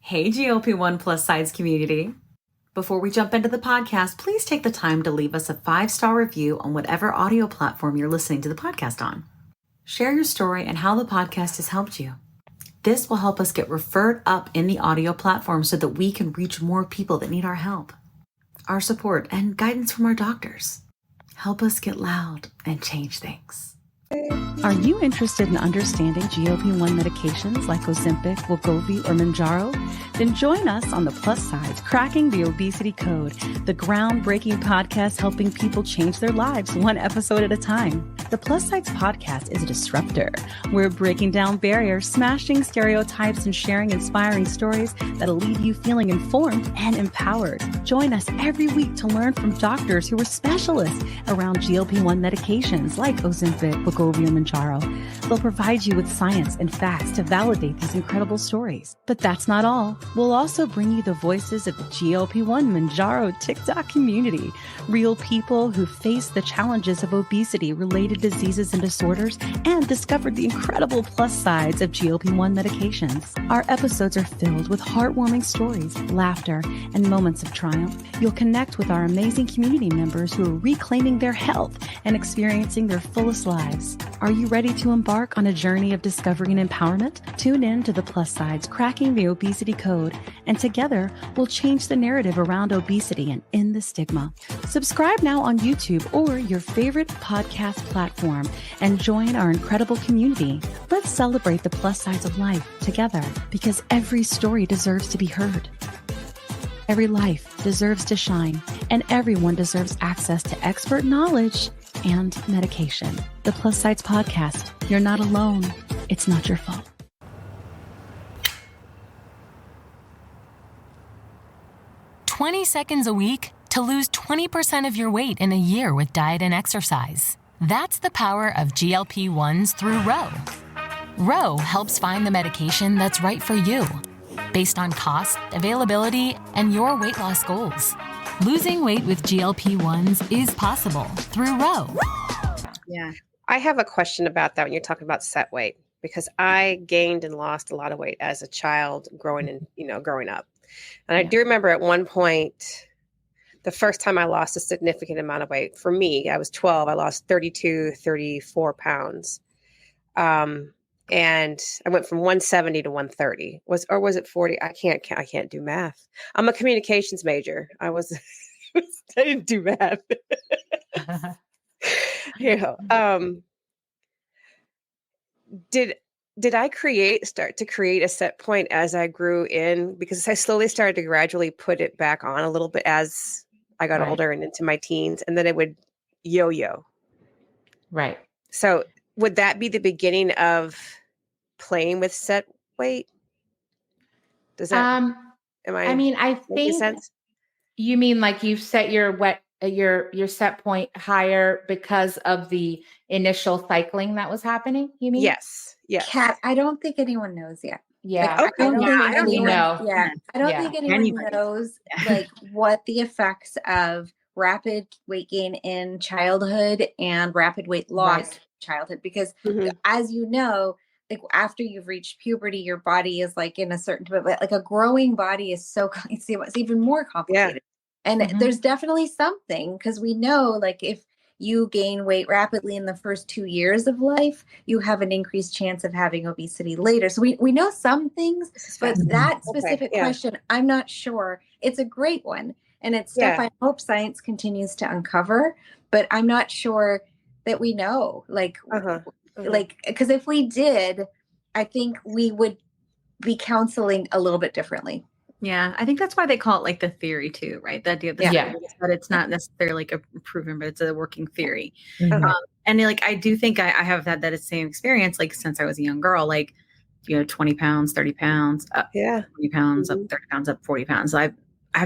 Hey, GLP-1 plus size community. Before we jump into the podcast, please take the time to leave us a 5-star review on whatever audio platform you're listening to the podcast on. Share your story and how the podcast has helped you. This will help us get referred up in the audio platform so that we can reach more people that need our help, our support, and guidance from our doctors. Help us get loud and change things. Are you interested in understanding GLP-1 medications like Ozempic, Wegovy, or Mounjaro? Then join us on the Plus Sides, Cracking the Obesity Code, the groundbreaking podcast helping people change their lives one episode at a time. The Plus Sides podcast is a disruptor. We're breaking down barriers, smashing stereotypes, and sharing inspiring stories that'll leave you feeling informed and empowered. Join us every week to learn from doctors who are specialists around GLP-1 medications like Ozempic, Wegovy, and Mounjaro. They'll provide you with science and facts to validate these incredible stories. But that's not all. We'll also bring you the voices of the GLP-1 Mounjaro TikTok community, real people who face the challenges of obesity-related diseases and disorders and discovered the incredible plus sides of GLP-1 medications. Our episodes are filled with heartwarming stories, laughter, and moments of triumph. You'll connect with our amazing community members who are reclaiming their health and experiencing their fullest lives. Are you ready to embark on a journey of discovery and empowerment? Tune in to the Plus Sides, Cracking the Obesity Code, and together we'll change the narrative around obesity and end the stigma. Subscribe now on YouTube or your favorite podcast platform and join our incredible community. Let's celebrate the plus sides of life together because every story deserves to be heard. Every life deserves to shine, and everyone deserves access to expert knowledge and medication. The Plus Sides Podcast. You're not alone. It's not your fault. "20 seconds a week to lose 20% of your weight in a year with diet and exercise." That's the power of GLP-1s through Ro. Ro helps find the medication that's right for you, based on cost, availability, and your weight loss goals. Losing weight with GLP-1s is possible through Ro. Yeah. I have a question about that when you're talking about set weight, because I gained and lost a lot of weight as a child growing up. And I do remember at one point, the first time I lost a significant amount of weight, for me, I was 12, I lost 32, 34 pounds. And I went from 170 to 130. Was it 40? I can't do math. I'm a communications major. I didn't do math. Did I start to create a set point as I grew in? Because I slowly started to gradually put it back on a little bit as I got older and into my teens, and then it would yo-yo. Right. So would that be the beginning of playing with set weight? Does that? I think sense? You mean like you've set your set point higher because of the initial cycling that was happening? You mean? Yes. Kat, I don't think anyone knows yet. Yeah. Like, I don't think anyone Anybody. knows like what the effects of rapid weight gain in childhood and rapid weight loss in childhood, because as you know, like after you've reached puberty, your body is like in a certain, like a growing body is it's even more complicated. Yeah. And there's definitely something, because we know like if you gain weight rapidly in the first 2 years of life, you have an increased chance of having obesity later. So we know some things, but that specific question, I'm not sure. It's a great one. And it's stuff I hope science continues to uncover, but I'm not sure that we know. Because if we did, I think we would be counseling a little bit differently. Yeah, I think that's why they call it like the theory too, right? The idea of the theory is that it's not necessarily like a proven, but it's a working theory. And like I do think I have had that same experience, like since I was a young girl, like 20 pounds, 30 pounds, up 20 pounds, up 30 pounds, up 40 pounds. I've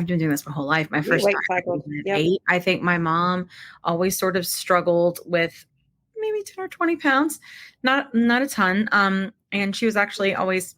been doing this my whole life. My first cycle at 8. I think my mom always sort of struggled with maybe 10 or 20 pounds, not a ton. And she was actually always,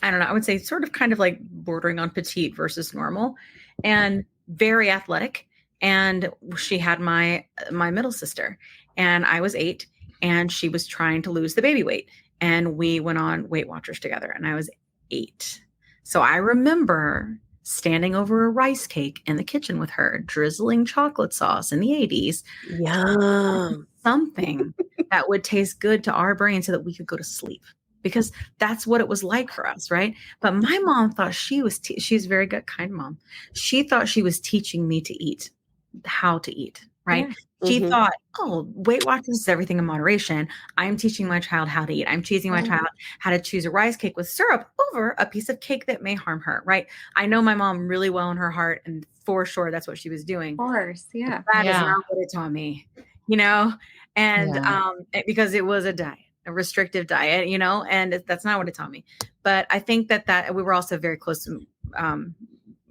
I don't know, I would say sort of kind of like bordering on petite versus normal, and very athletic. And she had my middle sister, and I was 8, and she was trying to lose the baby weight. And we went on Weight Watchers together, and I was 8. So I remember standing over a rice cake in the kitchen with her, drizzling chocolate sauce in the 80s. Yum. Something that would taste good to our brain so that we could go to sleep, because that's what it was like for us, right? But my mom thought she's a very good, kind mom. She thought she was teaching me to eat, how to eat, right? Yeah. She thought, oh, Weight Watchers is everything in moderation. I'm teaching my child how to eat. I'm teaching my child how to choose a rice cake with syrup over a piece of cake that may harm her, right? I know my mom really well in her heart, and for sure that's what she was doing. Of course, yeah. That is not what it taught me, and because it was a diet, a restrictive diet, and that's not what it taught me. But I think that we were also very close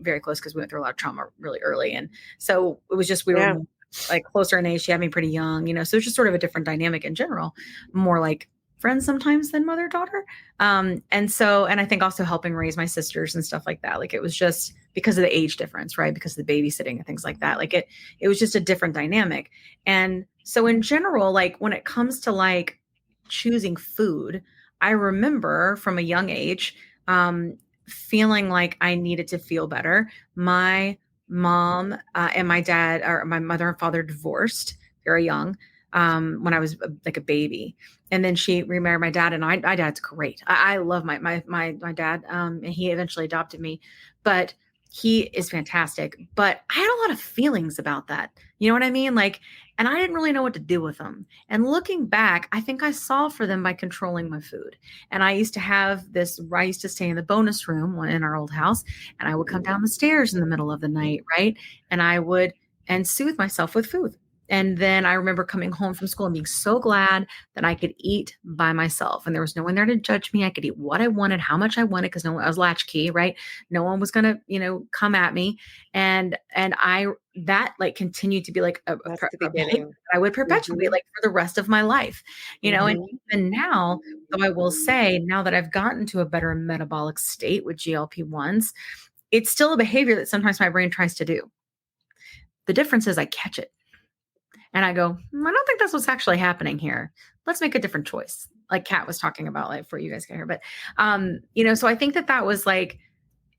because we went through a lot of trauma really early. And so it was just, we were like closer in age. She had me pretty young, so it's just sort of a different dynamic in general, more like friends sometimes than mother-daughter. And I think also helping raise my sisters and stuff like that. Like, it was just because of the age difference, right? Because of the babysitting and things like that. Like it was just a different dynamic. And so in general, like when it comes to like choosing food, I remember from a young age, feeling like I needed to feel better. My mom and my dad, or my mother and father, divorced very young, when I was like a baby. And then she remarried my dad, and my dad's great. I love my dad. And he eventually adopted me, but he is fantastic. But I had a lot of feelings about that. You know what I mean? Like, and I didn't really know what to do with them. And looking back, I think I solved for them by controlling my food. And I used to stay in the bonus room in our old house, and I would come down the stairs in the middle of the night, right? And I would soothe myself with food. And then I remember coming home from school and being so glad that I could eat by myself. And there was no one there to judge me. I could eat what I wanted, how much I wanted, because I was latchkey, right? No one was going to, come at me. And that like continued to be like a behavior that I would perpetuate like for the rest of my life, and even now, though I will say, now that I've gotten to a better metabolic state with GLP-1s, it's still a behavior that sometimes my brain tries to do. The difference is I catch it. And I go, I don't think that's what's actually happening here. Let's make a different choice. Like Kat was talking about, like, for you guys get here. But, so I think that was like,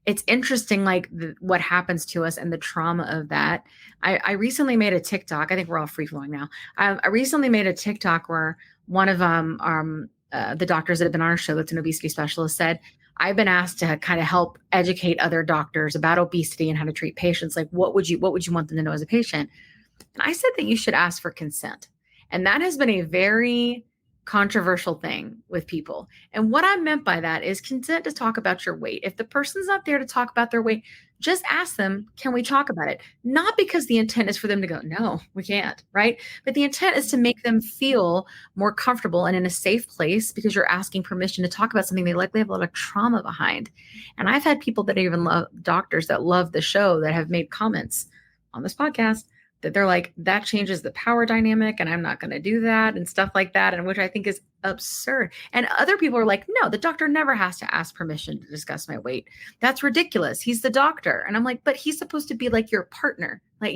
it's interesting, like what happens to us and the trauma of that. I recently made a TikTok. I think we're all free flowing now. I recently made a TikTok where one of the doctors that have been on our show, that's an obesity specialist, said, I've been asked to kind of help educate other doctors about obesity and how to treat patients. Like, what would you want them to know as a patient? And I said that you should ask for consent. And that has been a very controversial thing with people. And what I meant by that is consent to talk about your weight. If the person's not there to talk about their weight, just ask them, can we talk about it? Not because the intent is for them to go, no, we can't, right? But the intent is to make them feel more comfortable and in a safe place, because you're asking permission to talk about something they likely have a lot of trauma behind. And I've had people that even love doctors that love the show that have made comments on this podcast that they're like, that changes the power dynamic and I'm not going to do that and stuff like that. And which I think is absurd. And other people are like, no, the doctor never has to ask permission to discuss my weight. That's ridiculous. He's the doctor. And I'm like, but he's supposed to be like your partner, like,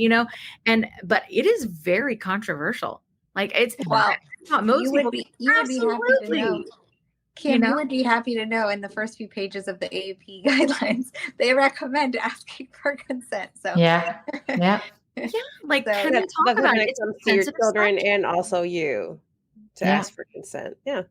but it is very controversial. Like it's, not most people. You would be happy to know. Kim, you would be happy to know in the first few pages of the AAP guidelines, they recommend asking for consent. So yeah. Like, so can we talk about it? It comes to your children and also you to ask for consent. Yeah.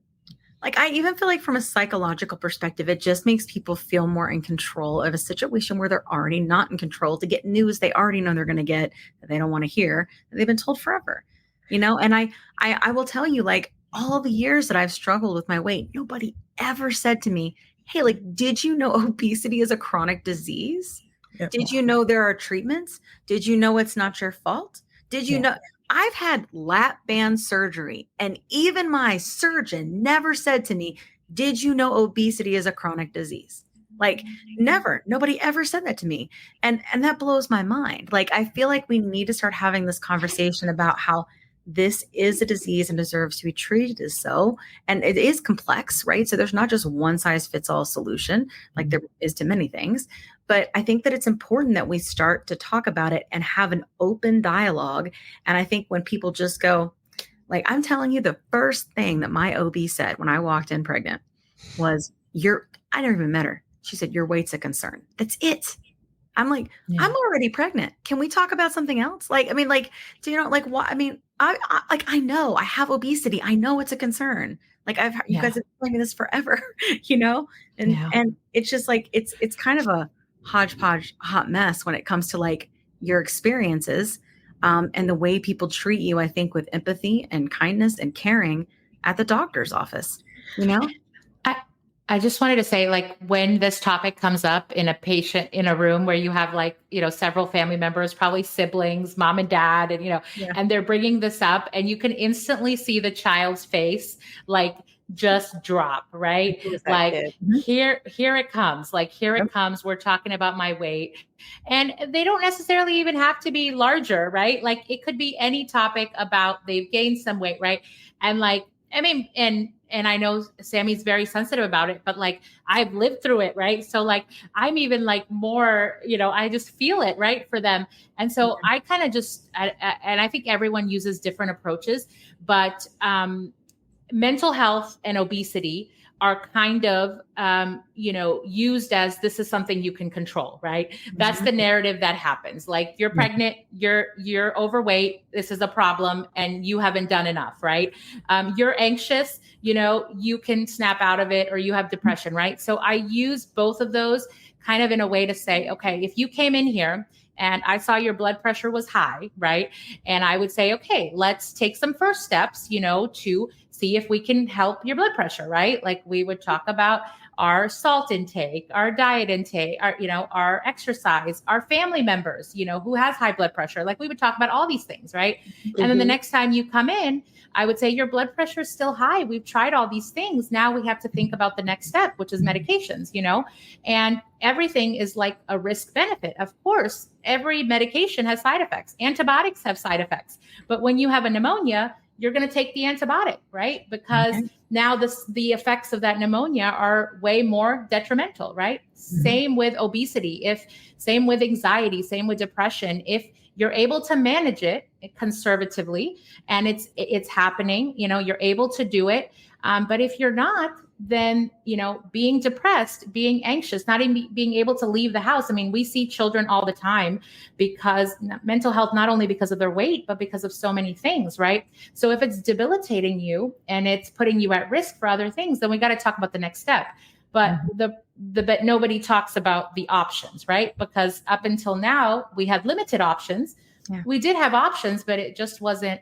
Like, I even feel like from a psychological perspective, it just makes people feel more in control of a situation where they're already not in control, to get news they already know they're going to get that they don't want to hear, that they've been told forever, and I will tell you, like, all the years that I've struggled with my weight, nobody ever said to me, hey, like, did you know obesity is a chronic disease? Yep. Did you know there are treatments? Did you know it's not your fault? Did you know? I've had lap band surgery, and even my surgeon never said to me, did you know obesity is a chronic disease? Like, never. Nobody ever said that to me. And that blows my mind. Like, I feel like we need to start having this conversation about how this is a disease and deserves to be treated as so. And it is complex, right? So there's not just one size fits all solution, like there is to many things. But I think that it's important that we start to talk about it and have an open dialogue. And I think when people just go, like, I'm telling you, the first thing that my OB said when I walked in pregnant was, I never even met her. She said, your weight's a concern. That's it. I'm like, I'm already pregnant. Can we talk about something else? Like, I mean, like, do you know, like what, I mean, I know I have obesity. I know it's a concern. Like you guys have been telling me this forever, you know? And it's just like, it's kind of a hodgepodge hot mess when it comes to like your experiences, and the way people treat you, I think, with empathy and kindness and caring at the doctor's office, you know? I just wanted to say, like, when this topic comes up in a room where you have like, several family members, probably siblings, mom and dad, and, and they're bringing this up, and you can instantly see the child's face, like, just drop, right? Like, here it comes. Like, here it comes. We're talking about my weight. And they don't necessarily even have to be larger, right? Like, it could be any topic about they've gained some weight, right? And like, I mean, and I know Sammy's very sensitive about it, but like I've lived through it, right? So like I'm even like more, I just feel it, right, for them. And so I kind of just, and I think everyone uses different approaches, but mental health and obesity are kind of, used as this is something you can control, right? That's the narrative that happens. Like, you're pregnant, you're overweight, this is a problem, and you haven't done enough, right? You're anxious, you can snap out of it, or you have depression, right? So I use both of those kind of in a way to say, okay, if you came in here and I saw your blood pressure was high, right? And I would say, okay, let's take some first steps, to see if we can help your blood pressure, right? Like, we would talk about our salt intake, our diet intake, our exercise, our family members, who has high blood pressure. Like, we would talk about all these things, right? And then the next time you come in, I would say your blood pressure is still high. We've tried all these things. Now we have to think about the next step, which is medications, and everything is like a risk benefit. Of course, every medication has side effects. Antibiotics have side effects. But when you have a pneumonia, you're going to take the antibiotic, right? Because now the effects of that pneumonia are way more detrimental, right? Same with obesity, same with anxiety, same with depression. If you're able to manage it conservatively and it's happening, you're able to do it. But if you're not, then, being depressed, being anxious, not even being able to leave the house. I mean, we see children all the time because mental health, not only because of their weight, but because of so many things, right? So if it's debilitating you and it's putting you at risk for other things, then we got to talk about the next step. But but nobody talks about the options, right? Because up until now, we had limited options. Yeah. We did have options, but it just wasn't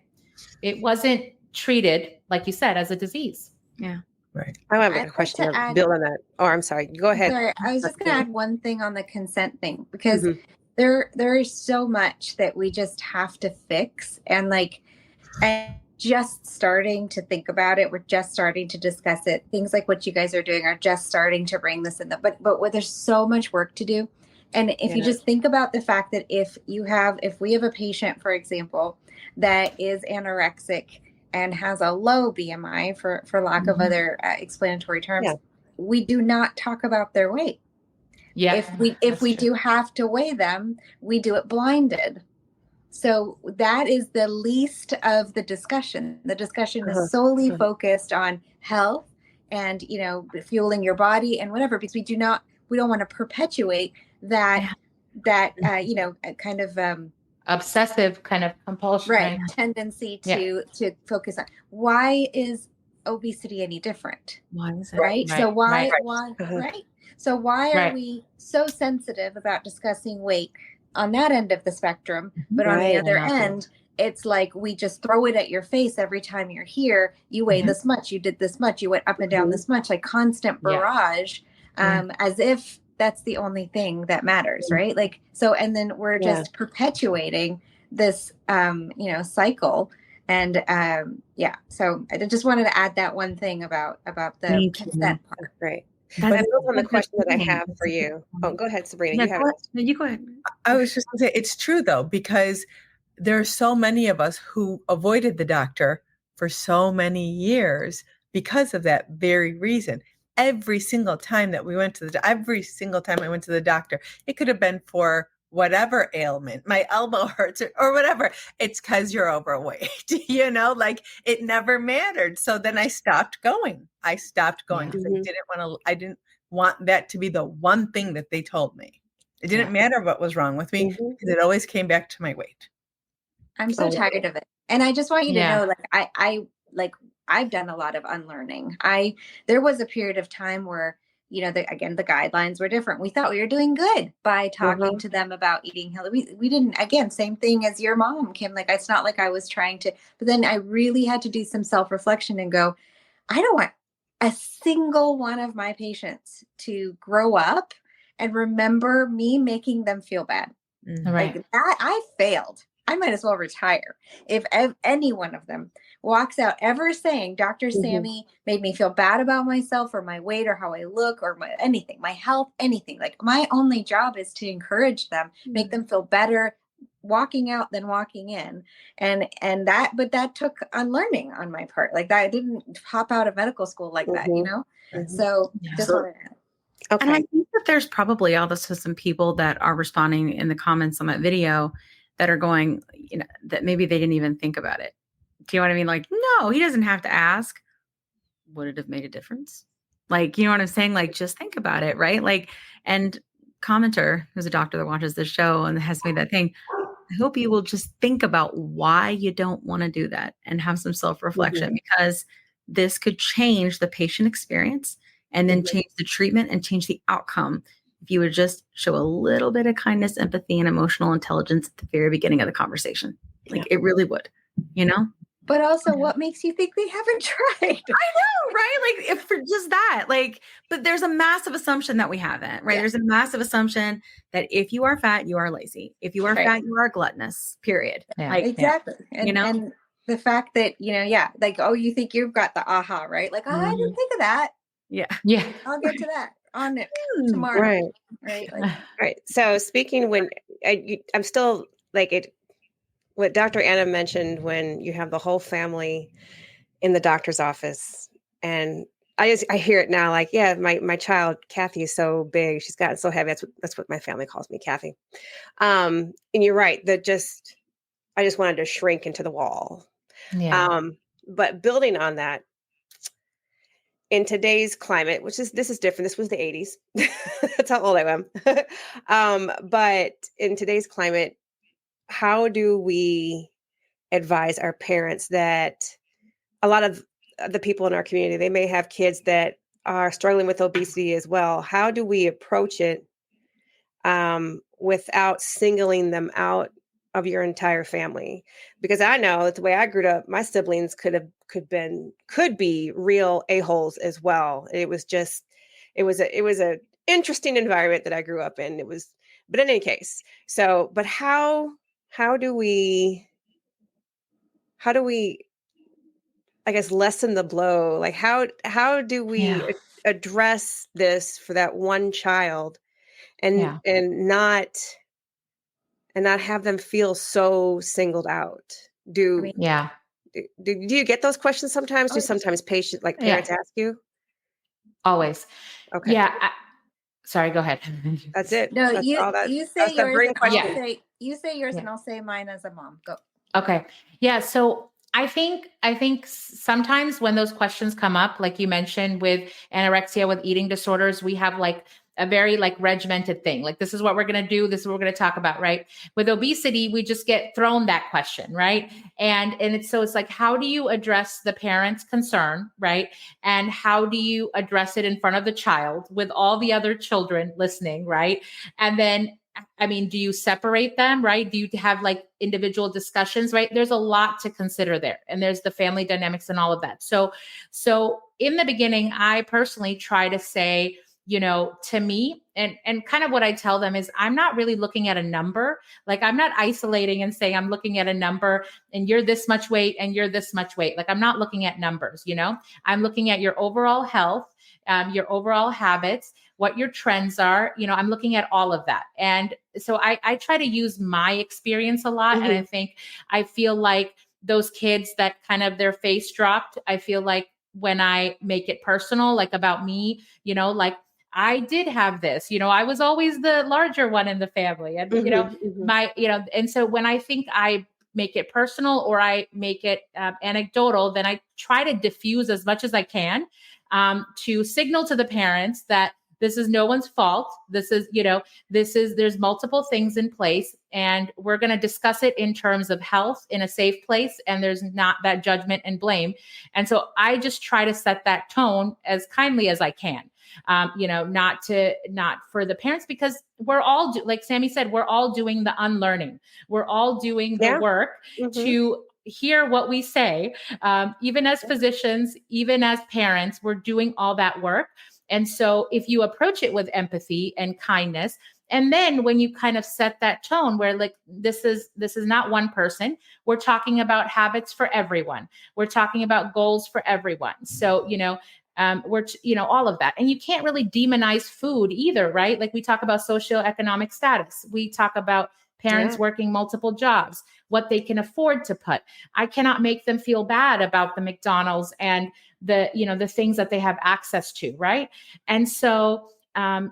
treated, like you said, as a disease. Yeah. Right. I have a question to build on that. Oh, I'm sorry. Go ahead. Sorry, I was just going to add one thing on the consent thing, because there is so much that we just have to fix, and just starting to think about it. We're just starting to discuss it. Things like what you guys are doing are just starting to bring this in. But there's so much work to do. And if you just think about the fact that if we have a patient, for example, that is anorexic and has a low BMI, for lack of other explanatory terms, we do not talk about their weight. Yeah. If we do have to weigh them, we do it blinded. So that is the least of the discussion. The discussion is solely focused on health and, fueling your body and whatever, because we don't want to perpetuate that kind of obsessive kind of compulsion, right? Tendency to focus on why is obesity any different? Why is it? Right? So why? So why are we so sensitive about discussing weight on that end of the spectrum, but on the other end, it's like we just throw it at your face every time you're here. You weigh this much, you did this much, you went up and down this much, like constant barrage, as if that's the only thing that matters, right? Like, so, and then we're just perpetuating this, cycle. And so I just wanted to add that one thing about the consent part. Right. That builds on the question that I have for you. Oh, go ahead, Sabrina. You go ahead. I was just going to say, it's true though, because there are so many of us who avoided the doctor for so many years because of that very reason. Every single time that we went to every single time I went to the doctor, it could have been for whatever ailment, my elbow hurts or whatever. It's because you're overweight, it never mattered. So then I stopped going. Because I didn't want that to be the one thing that they told me. It didn't matter what was wrong with me because it always came back to my weight. I'm so tired of it. And I just want you to know, like, I've done a lot of unlearning. There was a period of time where, the guidelines were different. We thought we were doing good by talking to them about eating healthy. We didn't, again, same thing as your mom, Kim. Like, it's not like I was trying to, but then I really had to do some self-reflection and go, I don't want a single one of my patients to grow up and remember me making them feel bad. Like that, I failed. I might as well retire if any one of them walks out ever saying, Dr. Sammy made me feel bad about myself or my weight or how I look or anything, my health, anything. Like, my only job is to encourage them, make them feel better walking out than walking in. But that took unlearning on my part. Like, that I didn't hop out of medical school like that, So just wanted to. Okay. And I think that there's probably also some people that are responding in the comments on that video that are going, that maybe they didn't even think about it. Do you know what I mean? Like, no, he doesn't have to ask. Would it have made a difference? Like, you know what I'm saying? Like, just think about it, right? Like, and commenter, who's a doctor that watches this show and has made that thing, I hope you will just think about why you don't want to do that and have some self-reflection, because this could change the patient experience and then change the treatment and change the outcome if you would just show a little bit of kindness, empathy, and emotional intelligence at the very beginning of the conversation. Like, it really would, But also, what makes you think they haven't tried? I know, right? Like, if for just that, but there's a massive assumption that we haven't, right? There's a massive assumption that if you are fat, you are lazy. If you are fat, you are gluttonous, period. Exactly. And the fact that, like, oh, you think you've got the aha, right? Like, I didn't think of that. Yeah. I'll get to that on it tomorrow. Right. Right. So speaking I'm still like it, what Dr. Anna mentioned, when you have the whole family in the doctor's office, and I hear it now, like, my child, Kathy, is so big. She's gotten so heavy. That's what my family calls me, Kathy. And you're right. I just wanted to shrink into the wall. Yeah. But building on that, in today's climate, this is different. This was the 80s. That's how old I am. But in today's climate, how do we advise our parents that a lot of the people in our community, they may have kids that are struggling with obesity as well? How do we approach it without singling them out of your entire family? Because I know that the way I grew up, my siblings could be real a-holes as well. It was a interesting environment that I grew up in. But in any case, but how do we, I guess, lessen the blow? Like, how do we address this for that one child and not have them feel so singled out? Do you get those questions sometimes? Do sometimes parents ask you? Always. Okay. Yeah. Sorry, go ahead. That's it. No, That's you say yours and you say yours and I'll say mine as a mom. Go. Okay. Yeah. So I think sometimes when those questions come up, like you mentioned with anorexia, with eating disorders, we have like a very regimented thing. Like, this is what we're going to do. This is what we're going to talk about. Right. With obesity, we just get thrown that question. Right. And it's like, how do you address the parent's concern? Right. And how do you address it in front of the child with all the other children listening? Right. And then, do you separate them? Right. Do you have individual discussions? Right. There's a lot to consider there. And there's the family dynamics and all of that. So in the beginning, I personally try to say, to me, and kind of what I tell them is, I'm not really looking at a number. Like, I'm not isolating and saying I'm looking at a number and you're this much weight and you're this much weight. Like, I'm not looking at numbers, I'm looking at your overall health, your overall habits, what your trends are. I'm looking at all of that. And so I try to use my experience a lot. And I feel like those kids that kind of their face dropped, I feel like when I make it personal, like about me, I did have this, I was always the larger one in the family, and, and so when I think I make it personal or I make it anecdotal, then I try to diffuse as much as I can to signal to the parents that This is no one's fault. This is, there's multiple things in place, and we're going to discuss it in terms of health in a safe place. And there's not that judgment and blame. And so I just try to set that tone as kindly as I can. Not for the parents, because we're all, like Sammy said, we're all doing the unlearning. We're all doing the work to hear what we say. Even as physicians, even as parents, we're doing all that work. And so if you approach it with empathy and kindness, and then when you kind of set that tone where like, this is not one person, we're talking about habits for everyone. We're talking about goals for everyone. So, all of that. And you can't really demonize food either, right? Like we talk about socioeconomic status. We talk about parents working multiple jobs, what they can afford to put. I cannot make them feel bad about the McDonald's and the things that they have access to, right? And so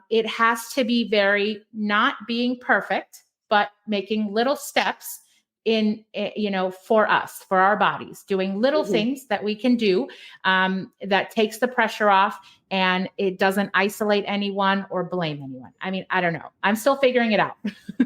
it has to be very not being perfect, but making little steps for us, for our bodies, doing little things that we can do that takes the pressure off, and it doesn't isolate anyone or blame anyone. I mean, I don't know. I'm still figuring it out.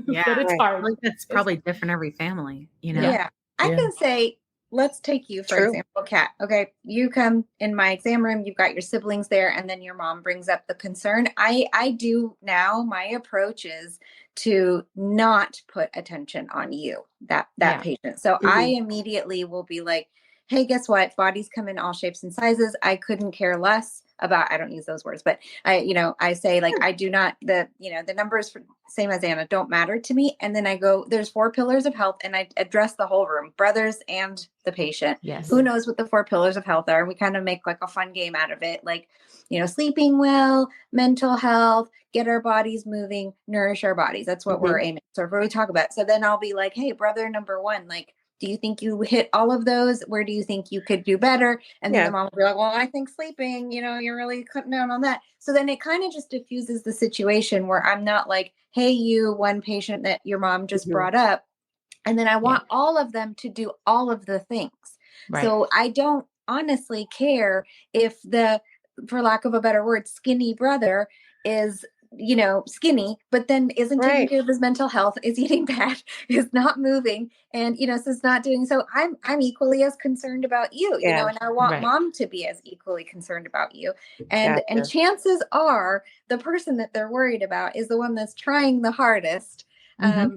Yeah, but it's hard. I think that's probably different every family, Yeah. I can say, let's take you, for example, Kat. Okay. You come in my exam room, you've got your siblings there, and then your mom brings up the concern. I do now, my approach is to not put attention on you, that patient. So I immediately will be like, hey, guess what? Bodies come in all shapes and sizes. I couldn't care less about, I don't use those words, but I say like, I do not, the numbers for same as Anna don't matter to me. And then I go, there's 4 pillars of health, and I address the whole room, brothers and the patient. Yes. Who knows what the 4 pillars of health are? We kind of make like a fun game out of it. Like, sleeping well, mental health, get our bodies moving, nourish our bodies. That's what we're aiming. So what we talk about. So then I'll be like, hey, brother number 1, like, do you think you hit all of those? Where do you think you could do better? And then the mom will be like, well, I think sleeping, you're really cutting down on that. So then it kind of just diffuses the situation where I'm not like, hey, you one patient that your mom just brought up. And then I want all of them to do all of the things. Right. So I don't honestly care if for lack of a better word, skinny brother is skinny, but then isn't taking care of his mental health, is eating bad, is not moving, and so is not doing so. I'm equally as concerned about you, and I want mom to be as equally concerned about you. And chances are the person that they're worried about is the one that's trying the hardest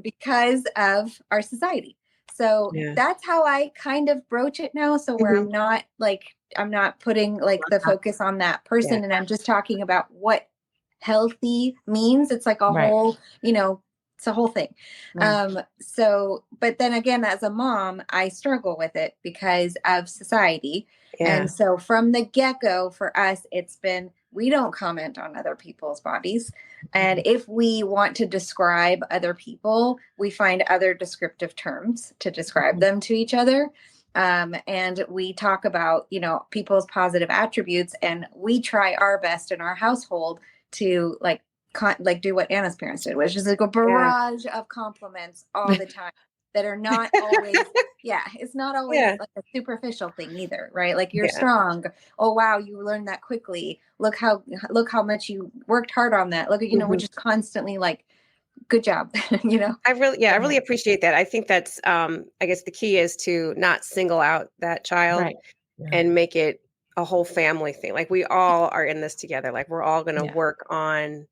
because of our society. So that's how I kind of broach it now. So where I'm not putting like the focus on that person, and I'm just talking about what healthy means. It's like a whole, it's a whole thing. But then again, as a mom, I struggle with it because of society. And so from the get-go for us, it's been, we don't comment on other people's bodies. And if we want to describe other people, we find other descriptive terms to describe them to each other. And we talk about, people's positive attributes, and we try our best in our household to do what Anna's parents did, which is like a barrage of compliments all the time that are not always, it's not always like a superficial thing either, right? Like, you're strong. Oh, wow, you learned that quickly. Look how much you worked hard on that. Look, we're just constantly like, good job. I really appreciate that. I think that's, I guess the key is to not single out that child and make it a whole family thing. Like, we all are in this together. Like, we're all going to work on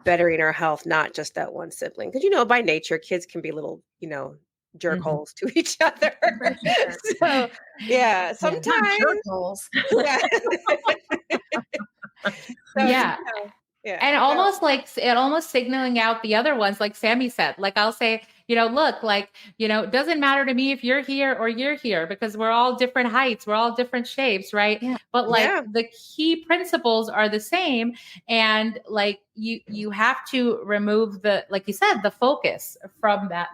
bettering our health, not just that one sibling. Because, by nature, kids can be little, jerk holes to each other. So, sometimes jerk holes. And almost signaling out the other ones, like Sammy said. Like, I'll say, look, like, it doesn't matter to me if you're here or you're here, because we're all different heights, we're all different shapes, right? Yeah. But the key principles are the same. And like, you have to remove like you said, the focus from that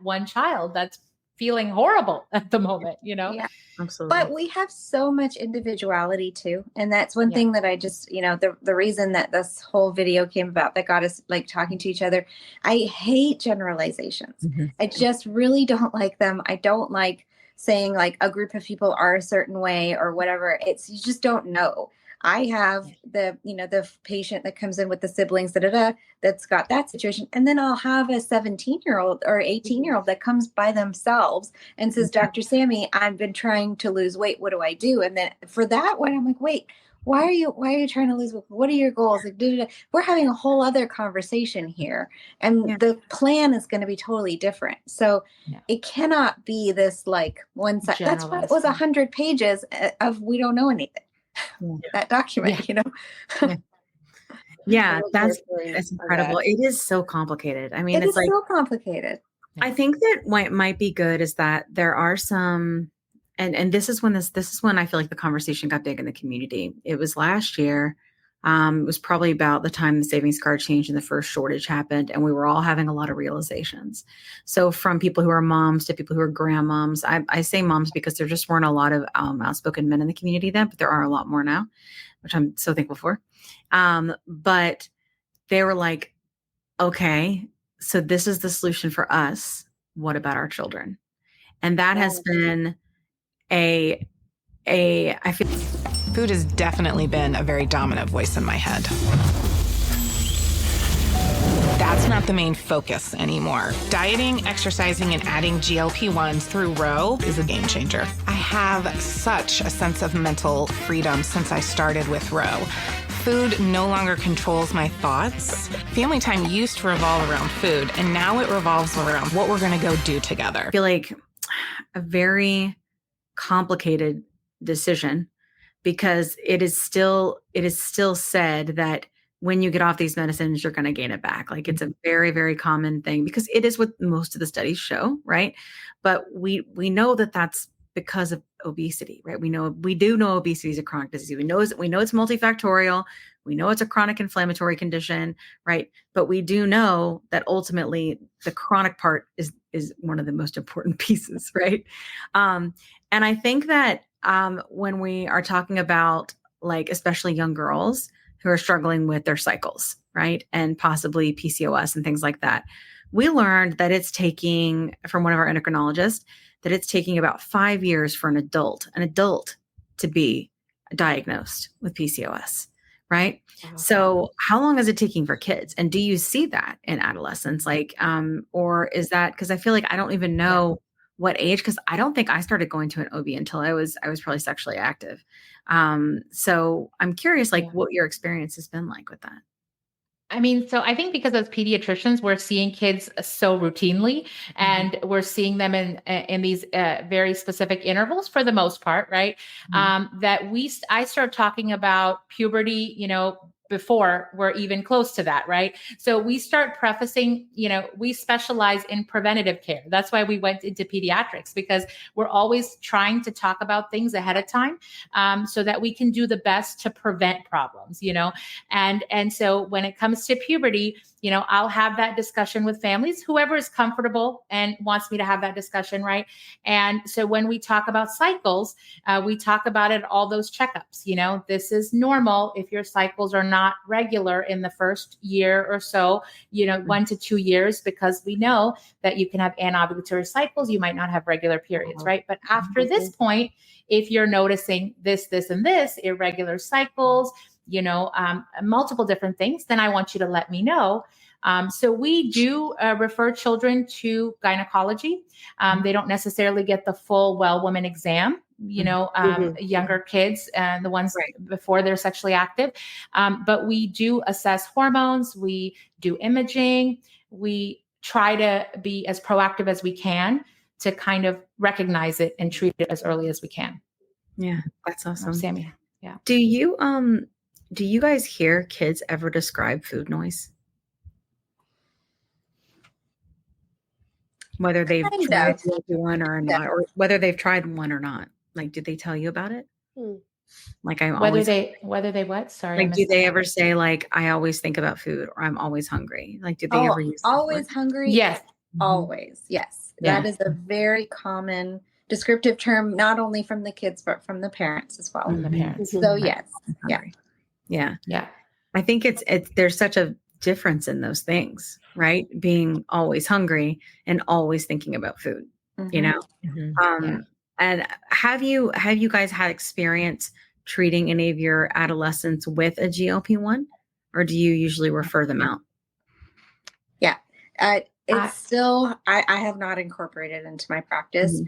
one child that's feeling horrible at the moment, Yeah, absolutely. But we have so much individuality too. And that's one thing that I just, the reason that this whole video came about, that got us like talking to each other. I hate generalizations. I just really don't like them. I don't like saying like a group of people are a certain way or whatever. You just don't know. I have the patient that comes in with the siblings, that's got that situation. And then I'll have a 17-year-old or 18-year-old that comes by themselves and says, Dr. Sammy, I've been trying to lose weight. What do I do? And then for that one, I'm like, wait, why are you trying to lose weight? What are your goals? Like, we're having a whole other conversation here. And the plan is going to be totally different. So it cannot be this like one side. That's why it was 100 pages of we don't know anything. That document, that's incredible. It is so complicated. I mean, it's like so complicated. I think that what might be good is that there are some, and this is when I feel like the conversation got big in the community. It was last year. It was probably about the time the savings card changed and the first shortage happened, and we were all having a lot of realizations. So from people who are moms to people who are grandmoms, I say moms because there just weren't a lot of outspoken men in the community then, but there are a lot more now, which I'm so thankful for. But they were like, okay, so this is the solution for us. What about our children? And that has been I feel food has definitely been a very dominant voice in my head. That's not the main focus anymore. Dieting, exercising, and adding GLP-1s through Roe is a game changer. I have such a sense of mental freedom since I started with Roe. Food no longer controls my thoughts. Family time used to revolve around food, and now it revolves around what we're going to go do together. I feel like a very complicated decision, because it is still said that when you get off these medicines, you're going to gain it back. Like it's a very, very common thing, because it is what most of the studies show, right? But we know that that's because of obesity, right? We do know obesity is a chronic disease. We know it's multifactorial. We know it's a chronic inflammatory condition, right? But we do know that ultimately the chronic part is one of the most important pieces, right? And I think that when we are talking about, like, especially young girls who are struggling with their cycles, right? And possibly PCOS and things like that, we learned that it's taking, from one of our endocrinologists, that it's taking about 5 years for an adult to be diagnosed with PCOS, right? Okay. So how long is it taking for kids? And do you see that in adolescents? Like, or is that, because I feel like I don't even know what age, because I don't think I started going to an OB until I was probably sexually active. So I'm curious, like, what your experience has been like with that. I mean, so I think because as pediatricians, we're seeing kids so routinely, and we're seeing them in these very specific intervals for the most part, right? That I start talking about puberty, before we're even close to that, right? So we start prefacing, we specialize in preventative care. That's why we went into pediatrics, because we're always trying to talk about things ahead of time, so that we can do the best to prevent problems, and so when it comes to puberty, I'll have that discussion with families, whoever is comfortable and wants me to have that discussion, right? And so when we talk about cycles, we talk about it, all those checkups, this is normal if your cycles are not regular in the first year or so, 1 to 2 years, because we know that you can have anovulatory cycles. You might not have regular periods, right? But after this point, if you're noticing this, and this, irregular cycles, multiple different things, then I want you to let me know. So we do refer children to gynecology. They don't necessarily get the full well woman exam, younger kids and the ones before they're sexually active. But we do assess hormones. We do imaging. We try to be as proactive as we can to kind of recognize it and treat it as early as we can. Yeah, that's awesome. Sammy. Yeah. Do you guys hear kids ever describe food noise? Whether they've tried one or not, or whether they've tried one or not. Like, did they tell you about it? Like, whether they what? Sorry. Like, do they ever say, like, I always think about food, or I'm always hungry? Like, did they ever use that always word? hungry? Yes. Always. Yes. Yeah. That is a very common descriptive term, not only from the kids, but from the parents as well. From the parents. So yes. Yeah. I think there's such a difference in those things, right? Being always hungry and always thinking about food, And have you guys had experience treating any of your adolescents with a GLP-1, or do you usually refer them out? Yeah. It's still, I have not incorporated it into my practice.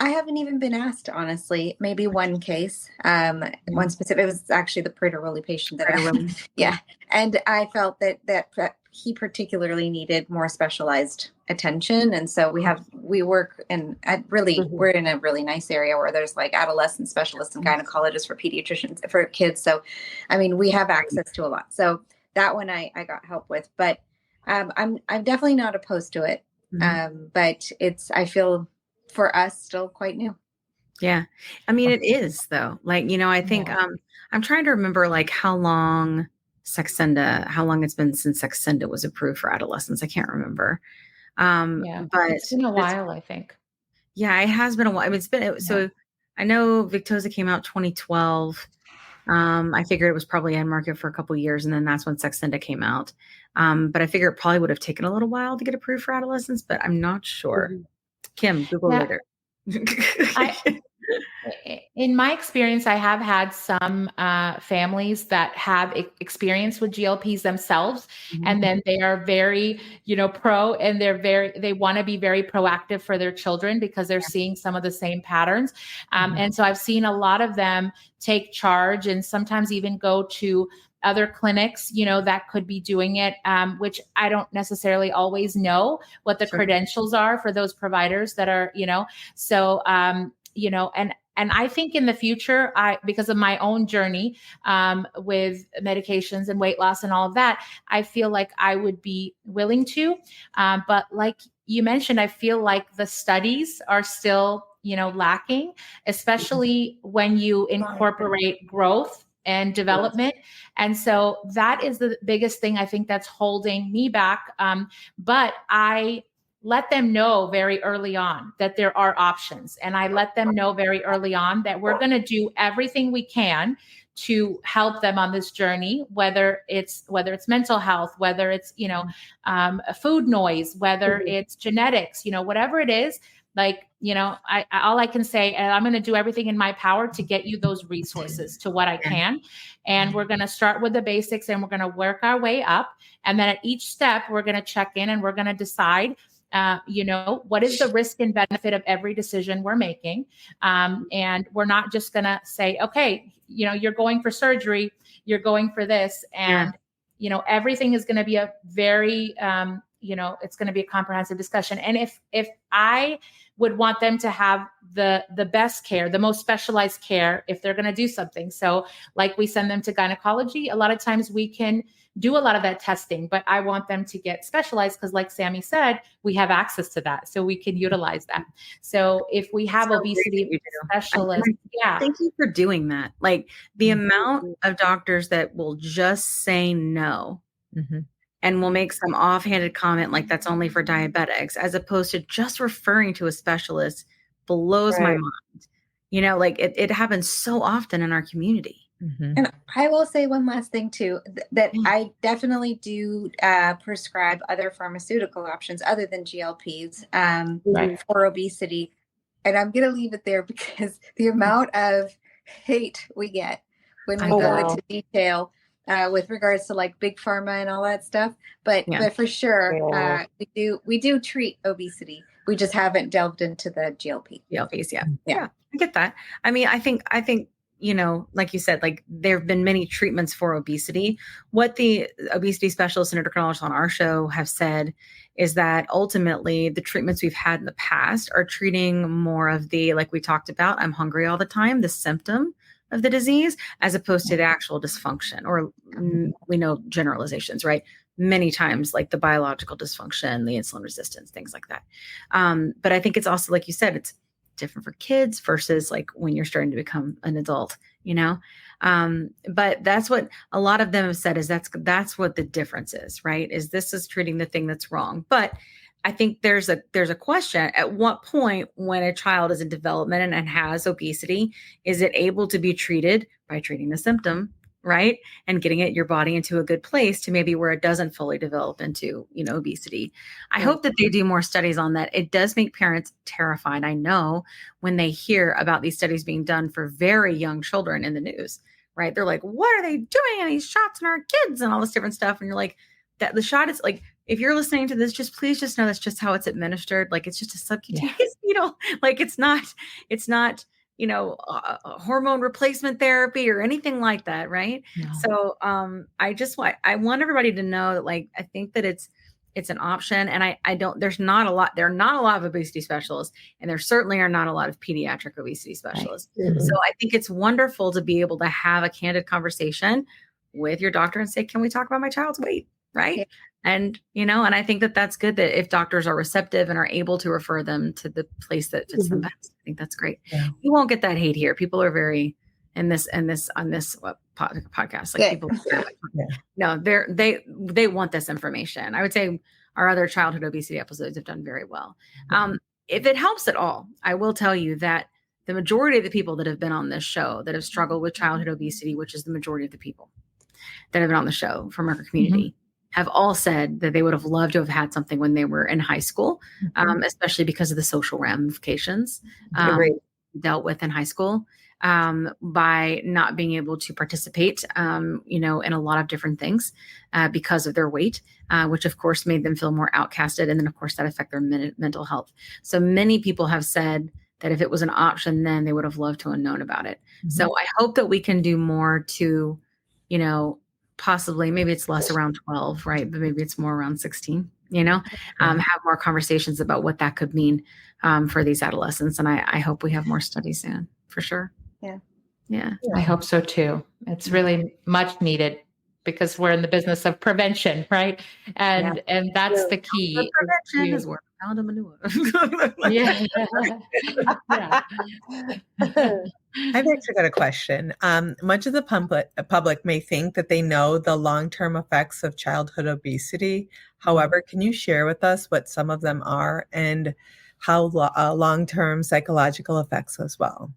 I haven't even been asked, honestly. Maybe one case, one specific. It was actually the Prader-Willi patient that yeah. And I felt that he particularly needed more specialized attention, and so we work in we're in a really nice area where there's like adolescent specialists and gynecologists for pediatricians for kids. So, I mean, we have access to a lot. So that one I got help with, but I'm definitely not opposed to it. But I feel for us still quite new. Yeah. I mean, it is though. Like, I think, I'm trying to remember like how long it's been since Saxenda was approved for adolescents. I can't remember. But it's been a while, I think. Yeah, it has been a while. I mean, so I know Victoza came out 2012. I figured it was probably on market for a couple of years, and then that's when Saxenda came out. But I figure it probably would have taken a little while to get approved for adolescents, but I'm not sure. Kim, Google later. In my experience, I have had some families that have experience with GLPs themselves, and then they are very, pro, and they want to be very proactive for their children because they're seeing some of the same patterns. And so I've seen a lot of them take charge and sometimes even go to other clinics, that could be doing it, which I don't necessarily always know what the credentials are for those providers that are, so, and I think in the future, because of my own journey with medications and weight loss and all of that, I feel like I would be willing to. But like you mentioned, I feel like the studies are still, lacking, especially when you incorporate growth and development. And so that is the biggest thing I think that's holding me back. But I let them know very early on that there are options. And I let them know very early on that we're going to do everything we can to help them on this journey, whether it's mental health, whether it's, food noise, whether it's genetics, whatever it is, like, all I can say, and I'm going to do everything in my power to get you those resources to what I can. And we're going to start with the basics and we're going to work our way up. And then at each step, we're going to check in and we're going to decide, what is the risk and benefit of every decision we're making? And we're not just going to say, okay, you're going for surgery, you're going for this. And, everything is going to be a very, it's going to be a comprehensive discussion. And if I would want them to have the best care, the most specialized care, if they're going to do something. So like we send them to gynecology, a lot of times we can do a lot of that testing, but I want them to get specialized because like Sammy said, we have access to that. So we can utilize that. So if we have obesity specialists, Thank you for doing that. Like the amount of doctors that will just say no. And will make some offhanded comment like that's only for diabetics, as opposed to just referring to a specialist blows my mind. Like it happens so often in our community. And I will say one last thing too, that I definitely do prescribe other pharmaceutical options other than GLPs for obesity. And I'm going to leave it there because the amount of hate we get when we go into detail with regards to like big pharma and all that stuff. But for sure, we do treat obesity. We just haven't delved into the GLPs. Yeah, I get that. I mean, I think, like you said, like there have been many treatments for obesity. What the obesity specialists and endocrinologists on our show have said is that ultimately the treatments we've had in the past are treating more of the, like we talked about, I'm hungry all the time, the symptom of the disease, as opposed to the actual dysfunction, or we know generalizations, right? Many times like the biological dysfunction, the insulin resistance, things like that. But I think it's also, like you said, it's different for kids versus like when you're starting to become an adult, but that's what a lot of them have said is that's what the difference is, right? Is this is treating the thing that's wrong. But I think there's a question at what point when a child is in development and has obesity, is it able to be treated by treating the symptom right? And getting your body into a good place to maybe where it doesn't fully develop into, obesity. I hope that they do more studies on that. It does make parents terrified. I know when they hear about these studies being done for very young children in the news, right? They're like, what are they doing? And these shots in our kids and all this different stuff. And you're like, that the shot is like, if you're listening to this, please just know that's just how it's administered. Like it's just a subcutaneous needle. Like it's not, hormone replacement therapy or anything like that. Right. No. So I want everybody to know that, like, I think that it's an option. And there are not a lot of obesity specialists, and there certainly are not a lot of pediatric obesity specialists. Right. Mm-hmm. So I think it's wonderful to be able to have a candid conversation with your doctor and say, can we talk about my child's weight? Right. Yeah. And, and I think that that's good that if doctors are receptive and are able to refer them to the place that fits them best. I think that's great. Yeah. You won't get that hate here. People are very on this podcast. Like people, no, they want this information. I would say our other childhood obesity episodes have done very well. If it helps at all, I will tell you that the majority of the people that have been on this show that have struggled with childhood obesity, which is the majority of the people that have been on the show from our community, have all said that they would have loved to have had something when they were in high school, especially because of the social ramifications dealt with in high school by not being able to participate, in a lot of different things because of their weight, which of course made them feel more outcasted. And then of course that affect their mental health. So many people have said that if it was an option, then they would have loved to have known about it. Mm-hmm. So I hope that we can do more to, possibly, maybe it's less around 12, right? But maybe it's more around 16, have more conversations about what that could mean for these adolescents. And I hope we have more studies soon, for sure. Yeah. Yeah. I hope so too. It's really much needed because we're in the business of prevention, right? And that's the key. The prevention is where I found a manure. I've actually got a question. Much of the public may think that they know the long-term effects of childhood obesity. However, can you share with us what some of them are and how long-term psychological effects as well?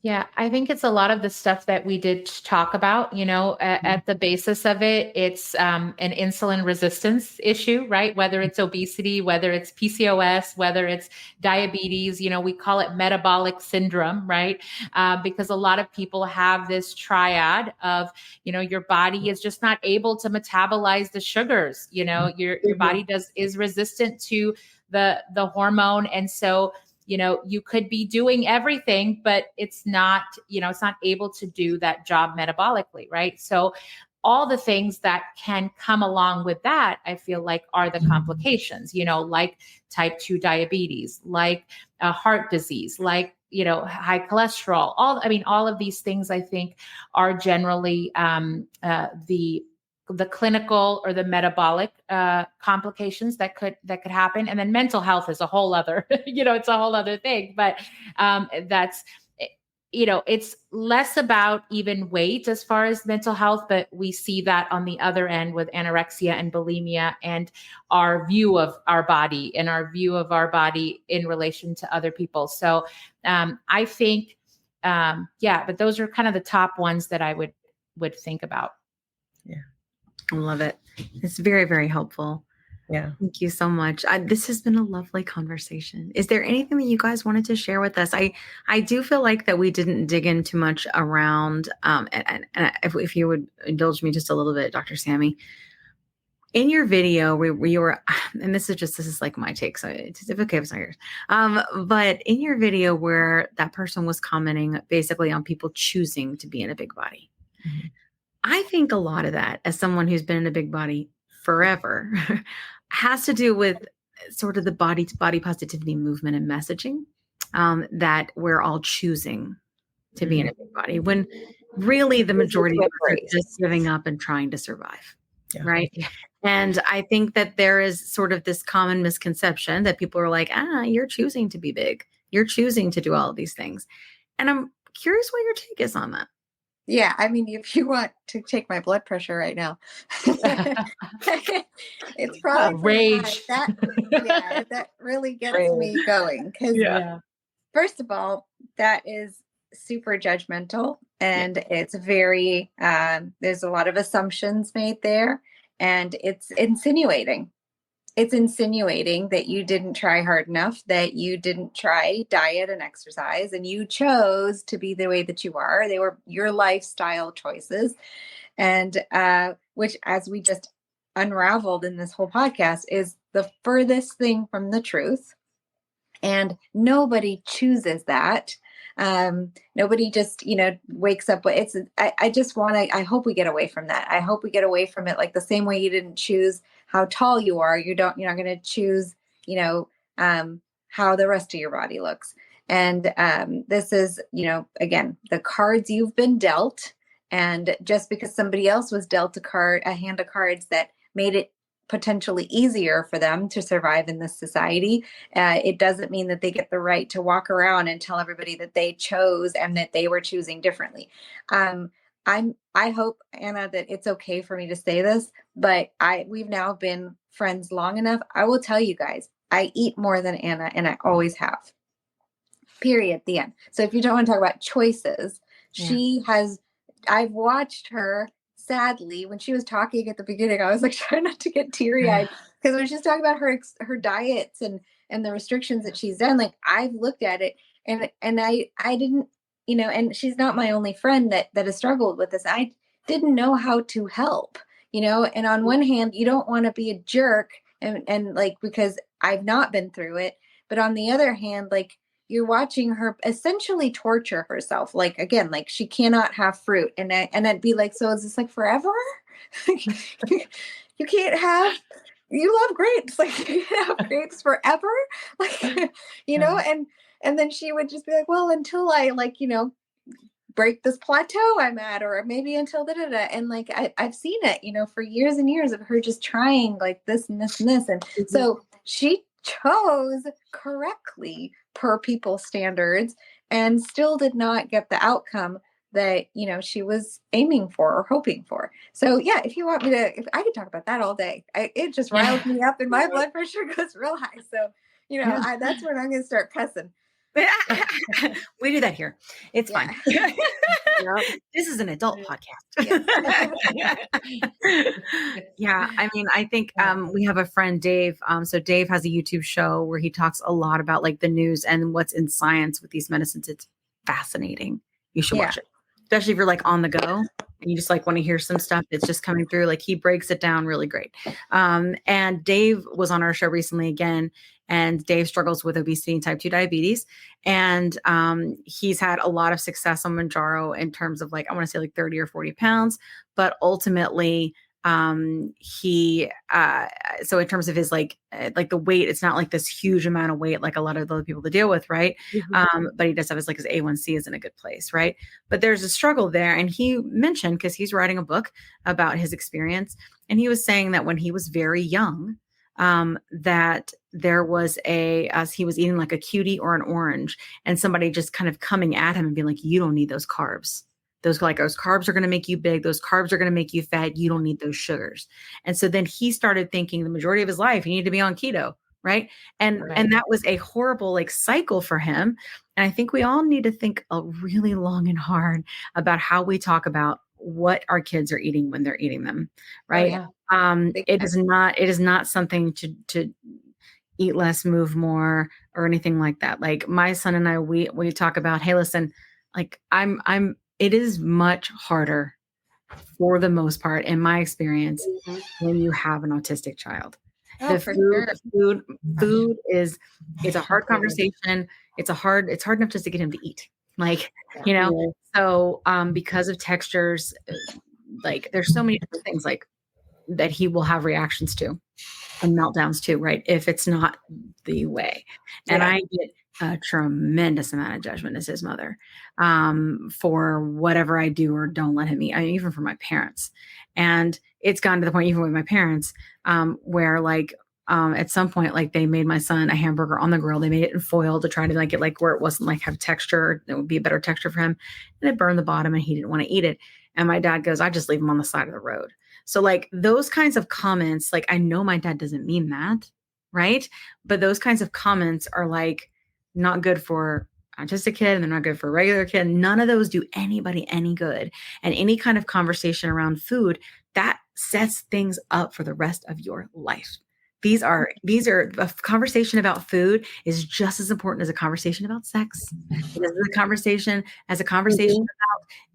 Yeah, I think it's a lot of the stuff that we did talk about, at the basis of it, it's an insulin resistance issue, right? Whether it's obesity, whether it's PCOS, whether it's diabetes, we call it metabolic syndrome, right? Because a lot of people have this triad of, your body is just not able to metabolize the sugars, your body is resistant to the hormone. And so you could be doing everything, but it's not able to do that job metabolically, right? So all the things that can come along with that, I feel like are the complications, like type 2 diabetes, like heart disease, like, high cholesterol, all of these things I think are generally the clinical or the metabolic complications that could happen. And then mental health is a whole other, it's a whole other thing, but that's, it's less about even weight as far as mental health, but we see that on the other end with anorexia and bulimia and our view of our body and our view of our body in relation to other people. So I think, but those are kind of the top ones that I would think about. Yeah. I love it. It's very, very helpful. Yeah. Thank you so much. This has been a lovely conversation. Is there anything that you guys wanted to share with us? I do feel like that we didn't dig in too much around, and if you would indulge me just a little bit, Dr. Sammy, in your video where you were, and this is like my take, so it's okay if it's not yours. But in your video where that person was commenting basically on people choosing to be in a big body, I think a lot of that, as someone who's been in a big body forever, has to do with sort of the body to body positivity movement and messaging that we're all choosing to be in a big body when really the majority of us are just giving up and trying to survive. Yeah. Right. Yeah. And I think that there is sort of this common misconception that people are like, you're choosing to be big. You're choosing to do all of these things. And I'm curious what your take is on that. Yeah, I mean, if you want to take my blood pressure right now, it's probably rage. That really gets me going. Because first of all, that is super judgmental And it's very, there's a lot of assumptions made there, and it's insinuating. It's insinuating that you didn't try hard enough, that you didn't try diet and exercise, and you chose to be the way that you are. They were your lifestyle choices. And which, as we just unraveled in this whole podcast, is the furthest thing from the truth. And nobody chooses that. Nobody just, wakes up. I just want to, I hope we get away from that. I hope we get away from it. Like the same way you didn't choose how tall you are, you're not going to choose, how the rest of your body looks. And this is, again, the cards you've been dealt. And just because somebody else was dealt a hand of cards that made it potentially easier for them to survive in this society, it doesn't mean that they get the right to walk around and tell everybody that they chose and that they were choosing differently. I hope, Anna, that it's okay for me to say this, but we've now been friends long enough. I will tell you guys, I eat more than Anna, and I always have. Period. The end. So if you don't want to talk about choices, I've watched her. Sadly, when she was talking at the beginning, I was like trying not to get teary-eyed, because when she's talking about her diets and the restrictions that she's done, like I've looked at it and I didn't, and she's not my only friend that has struggled with this. I didn't know how to help, and on one hand, you don't want to be a jerk and like, because I've not been through it, but on the other hand, like, you're watching her essentially torture herself. Like, again, like she cannot have fruit. And I'd be like, so is this like forever? You can't have, you love grapes. Like you can have grapes forever. Like, and then she would just be like, well, until I break this plateau I'm at, or maybe until da-da-da. And like, I've seen it, for years and years of her just trying like this and this and this. And so she chose correctly per people's standards and still did not get the outcome that she was aiming for or hoping for. So yeah, if you want me to, if I could talk about that all day, it just riles me up and my blood pressure goes real high. So that's when I'm gonna start cussing. We do that here. It's fine. This is an adult podcast. Yeah. I mean, I think we have a friend, Dave. So Dave has a YouTube show where he talks a lot about like the news and what's in science with these medicines. It's fascinating. You should watch it, especially if you're like on the go and you just like want to hear some stuff that's just coming through. Like he breaks it down really great. And Dave was on our show recently again. And Dave struggles with obesity and type 2 diabetes. And he's had a lot of success on Mounjaro in terms of like, I want to say like 30 or 40 pounds. But ultimately, so in terms of his like the weight, it's not like this huge amount of weight like a lot of the other people to deal with, right? But he does have his A1C is in a good place, right? But there's a struggle there. And he mentioned, because he's writing a book about his experience, and he was saying that when he was very young, that there was as he was eating like a cutie or an orange, and somebody just kind of coming at him and being like, you don't need those carbs. Those carbs are going to make you big. Those carbs are going to make you fat. You don't need those sugars. And so then he started thinking the majority of his life, he needed to be on keto. Right. And that was a horrible like cycle for him. And I think we all need to think really long and hard about how we talk about what our kids are eating when they're eating them. Right. It is not something to eat less, move more, or anything like that. Like my son and I, we talk about, hey, listen, like it is much harder for the most part, in my experience, when you have an autistic child. Food is, it's a hard conversation. It's hard enough just to get him to eat. Like, so because of textures, like there's so many different things like that he will have reactions to and meltdowns to, right? If it's not the way. And I get a tremendous amount of judgment as his mother for whatever I do or don't let him eat. I mean, even from my parents. And it's gotten to the point, even with my parents, where like at some point, like they made my son a hamburger on the grill. They made it in foil to try to like it like where it wasn't like have texture. It would be a better texture for him. And it burned the bottom and he didn't want to eat it. And my dad goes, I just leave him on the side of the road. So like those kinds of comments, like I know my dad doesn't mean that, right? But those kinds of comments are like not good for autistic kid and they're not good for a regular kid. None of those do anybody any good. And any kind of conversation around food, that sets things up for the rest of your life. These are a conversation about food is just as important as a conversation about sex. It is a conversation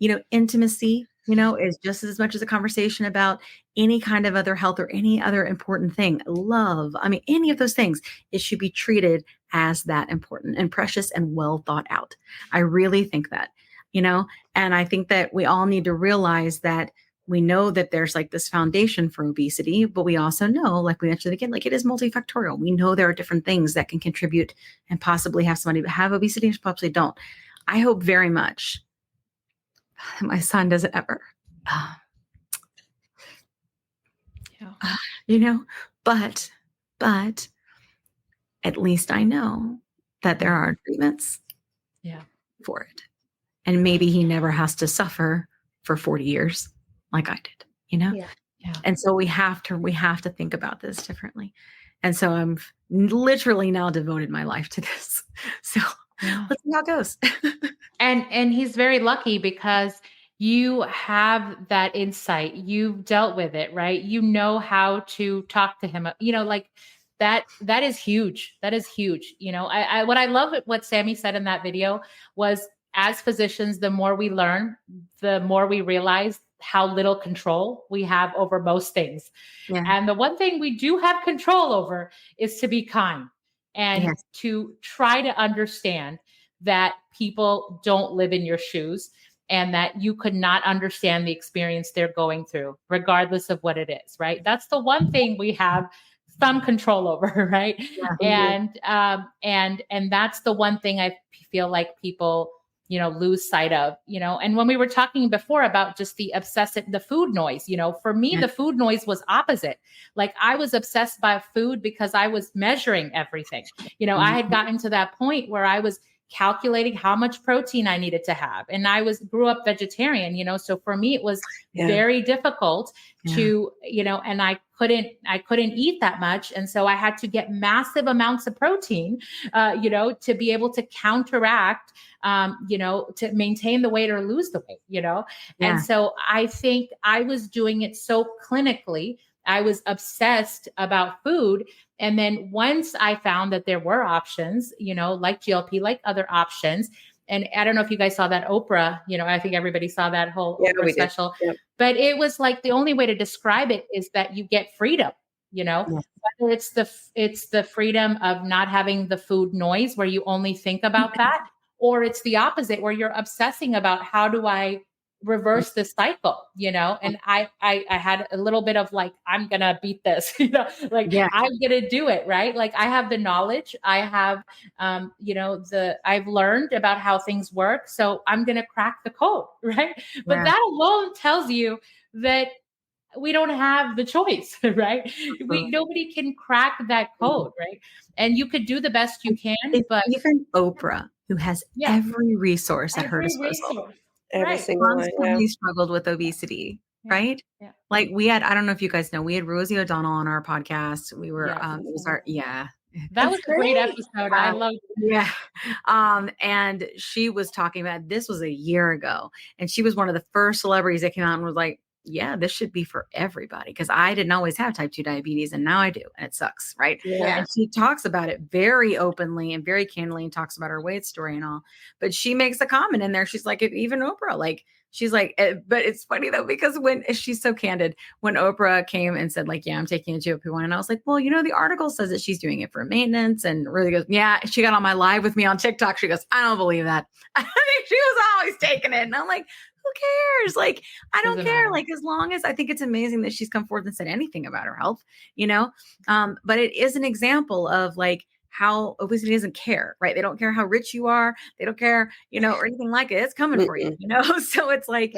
about, intimacy, is just as much as a conversation about any kind of other health or any other important thing. Love. I mean, any of those things, it should be treated as that important and precious and well thought out. I really think that, and I think that we all need to realize that we know that there's like this foundation for obesity, but we also know, like we mentioned again, like it is multifactorial. We know there are different things that can contribute and possibly have somebody have obesity and possibly don't. I hope very much my son doesn't ever, but at least I know that there are treatments for it. And maybe he never has to suffer for 40 years like I did, Yeah. And so we have to think about this differently. And so I'm literally now devoted my life to this. So let's see how it goes. And he's very lucky because you have that insight. You've dealt with it, right? You know how to talk to him, like that is huge. That is huge. What I love what Sammy said in that video was, as physicians, the more we learn, the more we realize how little control we have over most things. Yeah. And the one thing we do have control over is to be kind and to try to understand that people don't live in your shoes and that you could not understand the experience they're going through, regardless of what it is, right? That's the one thing we have some control over, right? Yeah. And that's the one thing I feel like people lose sight of, and when we were talking before about just the food noise, for me, the food noise was opposite. Like I was obsessed by food because I was measuring everything. I had gotten to that point where I was calculating how much protein I needed to have. And I grew up vegetarian, so for me, it was very difficult to, and I couldn't eat that much. And so I had to get massive amounts of protein, to be able to counteract, to maintain the weight or lose the weight, And so I think I was doing it so clinically. I was obsessed about food. And then once I found that there were options, like GLP, like other options, and I don't know if you guys saw that Oprah, I think everybody saw that whole Oprah special, but it was like, the only way to describe it is that you get freedom, whether it's the freedom of not having the food noise where you only think about that, or it's the opposite where you're obsessing about how do I reverse this cycle, and I had a little bit of like, I'm going to beat this, I'm going to do it. Right. Like I have the knowledge, I have, I've learned about how things work. So I'm going to crack the code. Right. But that alone tells you that we don't have the choice, right? Nobody can crack that code. Right. And you could do the best you can, but even Oprah, who has every resource at her disposal. Every single one struggled with obesity, right? Yeah. Like we had, I don't know if you guys know, we had Rosie O'Donnell on our podcast. We were, it was our, that was a great episode. I loved it. Yeah. And she was talking about, this was a year ago, and she was one of the first celebrities that came out and was like, this should be for everybody. Because I didn't always have type 2 diabetes and now I do. And it sucks. Right. Yeah. And she talks about it very openly and very candidly and talks about her weight story and all. But she makes a comment in there. She's like, even Oprah, like, she's like, but it's funny though, because when she's so candid, when Oprah came and said like, I'm taking a GLP-1, and I was like, well, the article says that she's doing it for maintenance, and really goes, she got on my live with me on TikTok. She goes, I don't believe that. I think she was always taking it. And I'm like, who cares? Like, I don't care. Like, as long as I think it's amazing that she's come forth and said anything about her health, but it is an example of like how obesity doesn't care, right? They don't care how rich you are. They don't care, or anything like it. It's coming for you, So it's like,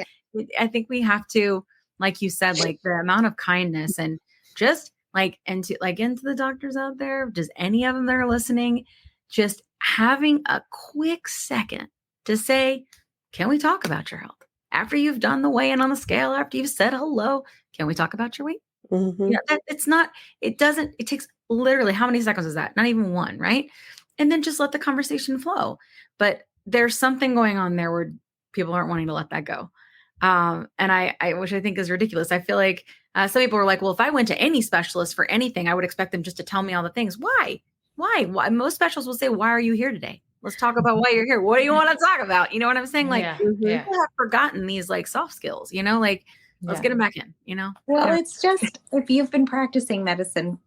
I think we have to, like you said, like the amount of kindness and just like, into the doctors out there, does any of them that are listening, just having a quick second to say, can we talk about your health? After you've done the weigh-in on the scale, after you've said hello, can we talk about your weight? Mm-hmm. It takes literally, how many seconds is that? Not even one, right? And then just let the conversation flow. But there's something going on there where people aren't wanting to let that go. And which I think is ridiculous. I feel like some people are like, well, if I went to any specialist for anything, I would expect them just to tell me all the things. Why? Most specialists will say, why are you here today? Let's talk about why you're here. What do you want to talk about? You know what I'm saying? Like people have forgotten these like soft skills, like let's get them back in, Well, it's just, if you've been practicing medicine,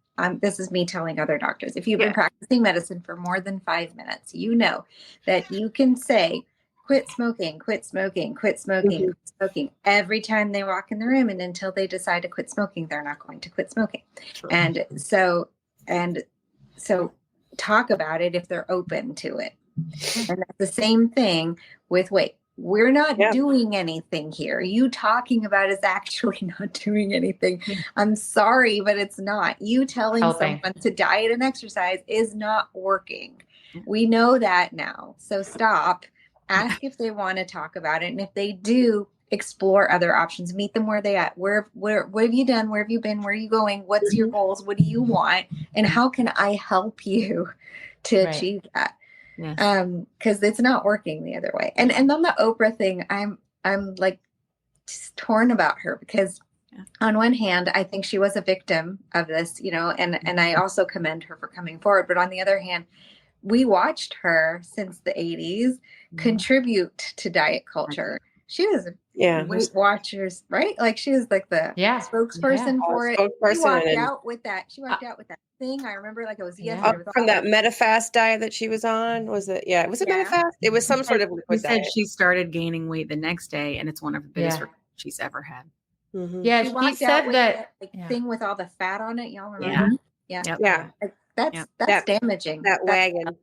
this is me telling other doctors, if you've been practicing medicine for more than 5 minutes, you know that you can say, quit smoking, quit smoking, quit smoking, quit smoking every time they walk in the room. And until they decide to quit smoking, they're not going to quit smoking. True. And so talk about it if they're open to it. And that's the same thing with weight. We're not doing anything here. You talking about is actually not doing anything. I'm sorry, but it's not. You telling someone to diet and exercise is not working. We know that now. So stop. Ask if they want to talk about it. And if they do, explore other options. Meet them where they at. Where what have you done? Where have you been? Where are you going? What's your goals? What do you want? And how can I help you to achieve that? Because it's not working the other way. And on the Oprah thing, I'm like just torn about her, because on one hand, I think she was a victim of this, and I also commend her for coming forward. But on the other hand, we watched her since the 80s contribute to diet culture. She was Weight Watchers, right? Like she was like the spokesperson for it. She walked out with that. She walked out with that thing. I remember like it was yesterday. From that MetaFast diet that she was on. Was it? Yeah. Was it MetaFast? It was some sort of liquid diet. She started gaining weight the next day, and it's one of the biggest she's ever had. Mm-hmm. Yeah, she said that thing with all the fat on it. Y'all remember? Yeah. That's damaging. That wagon.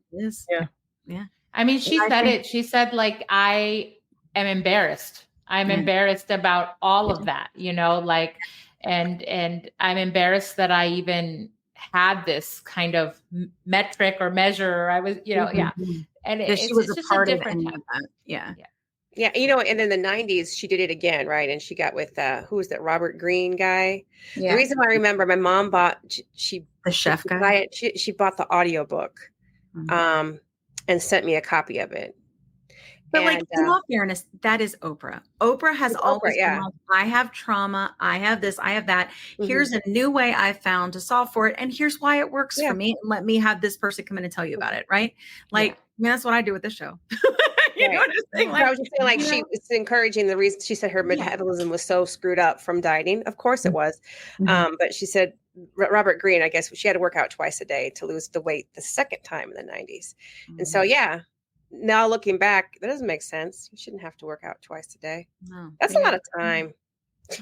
Yeah. I mean, she said it. She said, like, I am embarrassed. I'm embarrassed about all of that, and I'm embarrassed that I even had this kind of metric or measure. I was, and she was a part of any of that. Yeah. And in the 90s, she did it again, right? And she got with, who was that, Robert Greene guy? Yeah. The reason I remember, my mom bought, the chef guy? She bought the audiobook and sent me a copy of it. But in all fairness, that is Oprah. Oprah has always been like, I have trauma, I have this, I have that. Here's a new way I found to solve for it. And here's why it works for me. And let me have this person come in and tell you about it, right? Like, I mean, that's what I do with this show. You know what I'm saying? I was just saying, like, she was encouraging the reason. She said her metabolism was so screwed up from dieting. Of course it was. But she said, Robert Greene, I guess, she had to work out twice a day to lose the weight the second time in the 90s. And so, now looking back, that doesn't make sense. You shouldn't have to work out twice a day. No. That's a lot of time.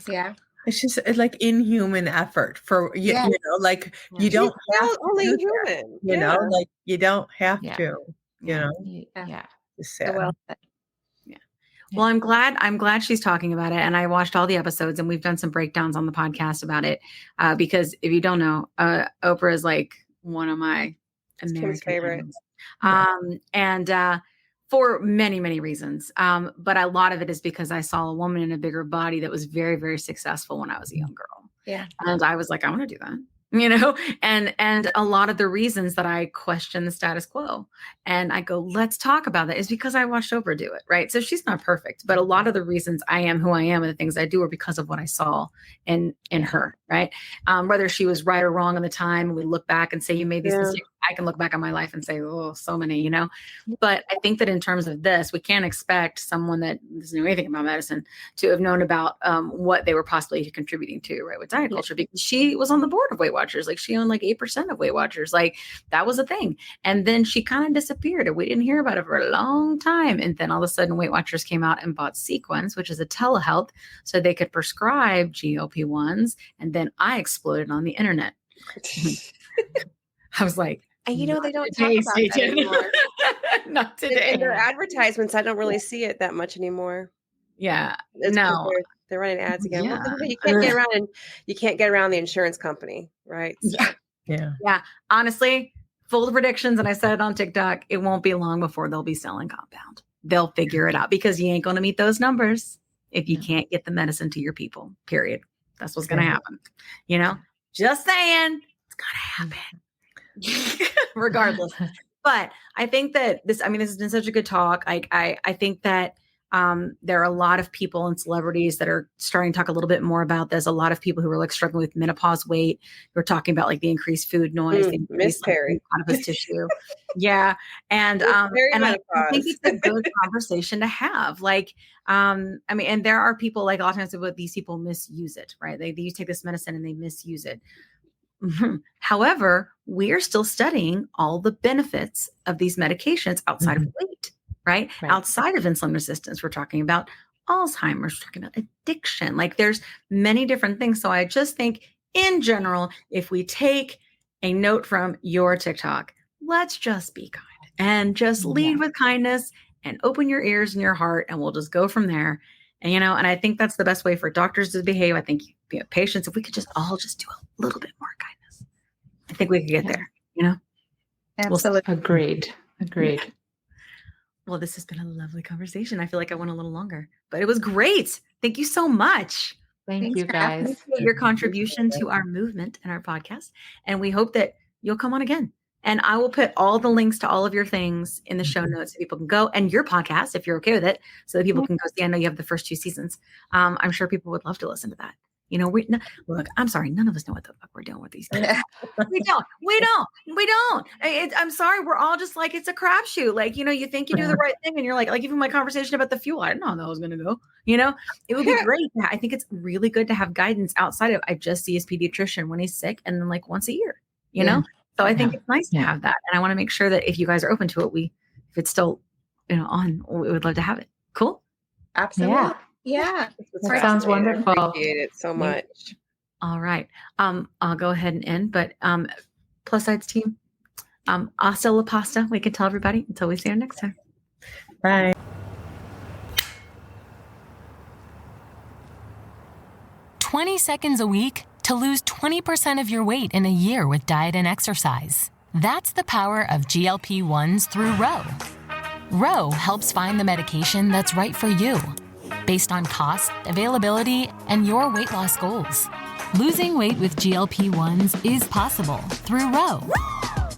Yeah. It's just like inhuman effort for, you know, like you don't have to only human. You know, like you don't have to, you know. Yeah. It's sad. Well, I'm glad she's talking about it. And I watched all the episodes, and we've done some breakdowns on the podcast about it. Because if you don't know, Oprah is like one of my American favorites. And for many, many reasons. But a lot of it is because I saw a woman in a bigger body that was very, very successful when I was a young girl. Yeah. And I was like, I want to do that. And a lot of the reasons that I question the status quo and I go, let's talk about that, is because I watched Oprah do it. Right. So she's not perfect, but a lot of the reasons I am who I am and the things I do are because of what I saw in her. Right. Whether she was right or wrong at the time, and we look back and say, you made these mistakes. I can look back on my life and say, oh, so many, but I think that in terms of this, we can't expect someone that doesn't know anything about medicine to have known about what they were possibly contributing to, right, with diet culture, because she was on the board of Weight Watchers. Like she owned like 8% of Weight Watchers. Like that was a thing. And then she kind of disappeared and we didn't hear about it for a long time. And then all of a sudden Weight Watchers came out and bought Sequence, which is a telehealth, so they could prescribe GLP-1s. And then I exploded on the internet. I was like, and they don't talk about that anymore. Not today. In their advertisements, I don't really see it that much anymore. Yeah. No. They're running ads again. Yeah. Well, you can't get around the insurance company, right? So. Yeah. Honestly, full predictions, and I said it on TikTok, it won't be long before they'll be selling compound. They'll figure it out because you ain't going to meet those numbers if you can't get the medicine to your people, period. That's what's going to happen. Just saying, it's going to happen. Regardless. But I think that this has been such a good talk. I think that there are a lot of people and celebrities that are starting to talk a little bit more about this. A lot of people who are like struggling with menopause weight, who are talking about like the increased food noise, the Miss increased Perry adipose tissue. Yeah. And I think it's a good conversation to have. Like, and there are people like a lot of times these people misuse it, right? They take this medicine and they misuse it. However, we are still studying all the benefits of these medications outside of weight, right? Outside of insulin resistance, we're talking about Alzheimer's, we're talking about addiction. Like there's many different things. So I just think in general, if we take a note from your TikTok, let's just be kind and just lead with kindness and open your ears and your heart, and we'll just go from there. And, and I think that's the best way for doctors to behave. I think patients, if we could just all just do a little bit more kindness, I think we could get there, Absolutely. Agreed. Yeah. Well, this has been a lovely conversation. I feel like I went a little longer, but it was great. Thank you so much. Thanks you guys. Appreciate your contribution to our movement and our podcast. And we hope that you'll come on again. And I will put all the links to all of your things in the show notes so people can go, and your podcast, if you're okay with it, so that people can go see. I know you have the first 2 seasons. I'm sure people would love to listen to that. Look, I'm sorry. None of us know what the fuck we're doing with these things. We don't. I'm sorry. We're all just like, it's a crapshoot. Like, you think you do the right thing, and you're like even my conversation about the fuel, I didn't know how that was going to go. It would be great. I think it's really good to have guidance outside of, I just see his pediatrician when he's sick, and then like once a year, So I think it's nice to have that. And I want to make sure that if you guys are open to it, if it's still, on, we would love to have it. Cool. Absolutely. Yeah. That sounds wonderful. I appreciate it so much. All right. I'll go ahead and end, but Plus Sides team, hasta la pasta. We can tell everybody until we see you next time. Bye. "20 seconds a week to lose 20% of your weight in a year with diet and exercise. That's the power of GLP-1s through Ro. Ro helps find the medication that's right for you, based on cost, availability, and your weight loss goals. Losing weight with GLP-1s is possible through Ro.